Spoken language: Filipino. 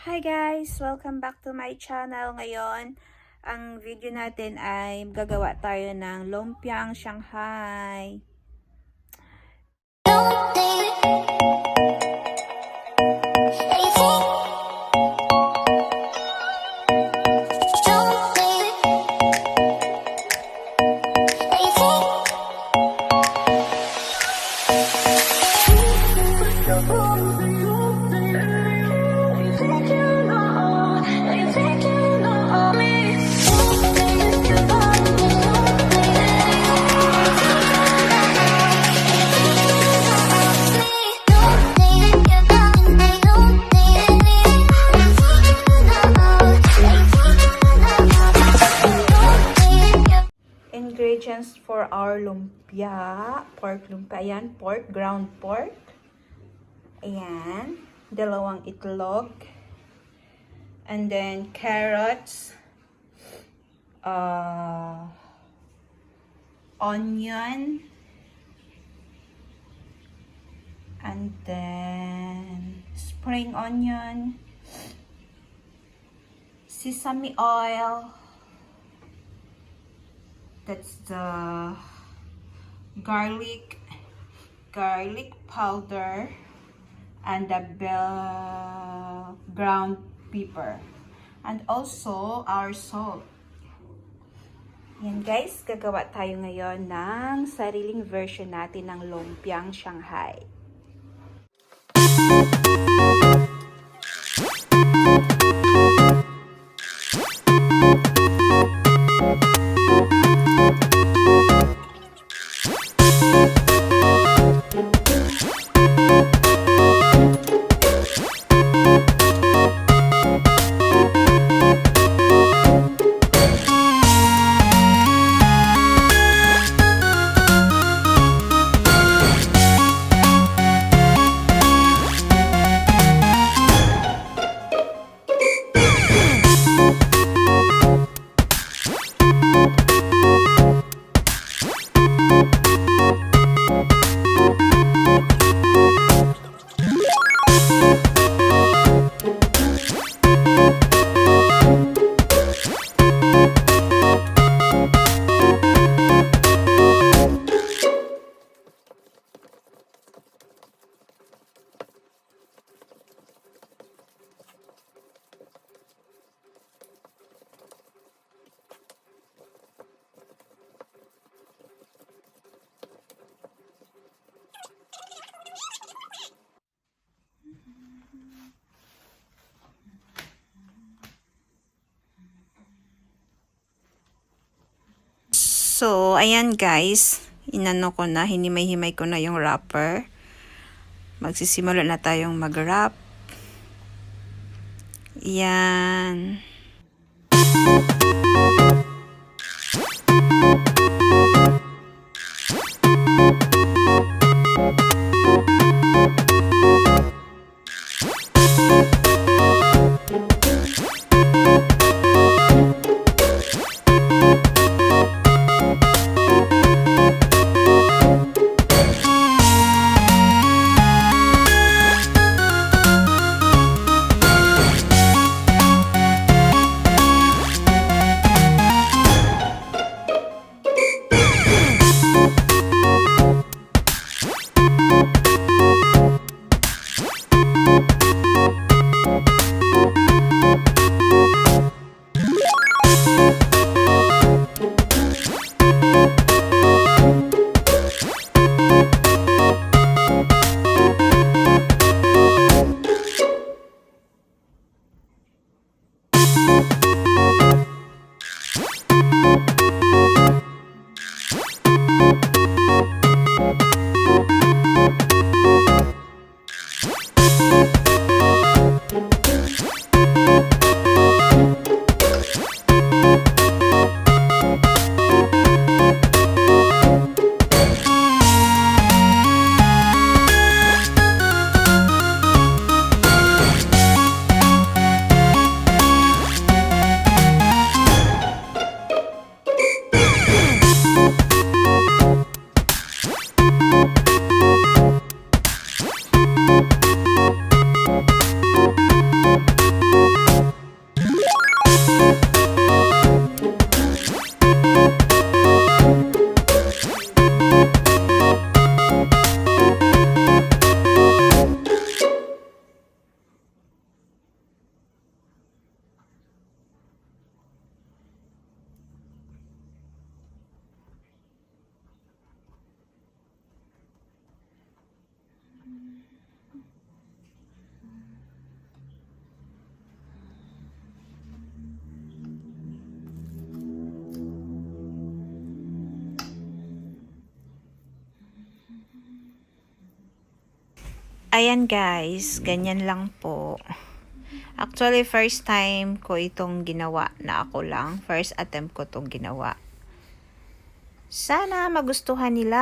Hi guys! Welcome back to my channel. Ngayon, ang video natin ay gagawa tayo ng lumpiang Shanghai. Ingredients for our lumpia. Pork lumpia. Ayan, pork, ground pork. Ayan, dalawang itlog. And then carrots. Onion. And then spring onion. Sesame oil. That's the garlic powder, and the bell ground pepper, and also our salt. Yan guys, gagawa tayo ngayon ng sariling version natin ng lumpiang Shanghai. So, ayan guys, inano ko na, hinimay-himay ko na yung wrapper. Magsisimula na tayong mag-wrap. Yan. Ayan guys, ganyan lang po. Actually, first time ko itong ginawa na ako lang. First attempt ko itong ginawa. Sana magustuhan nila.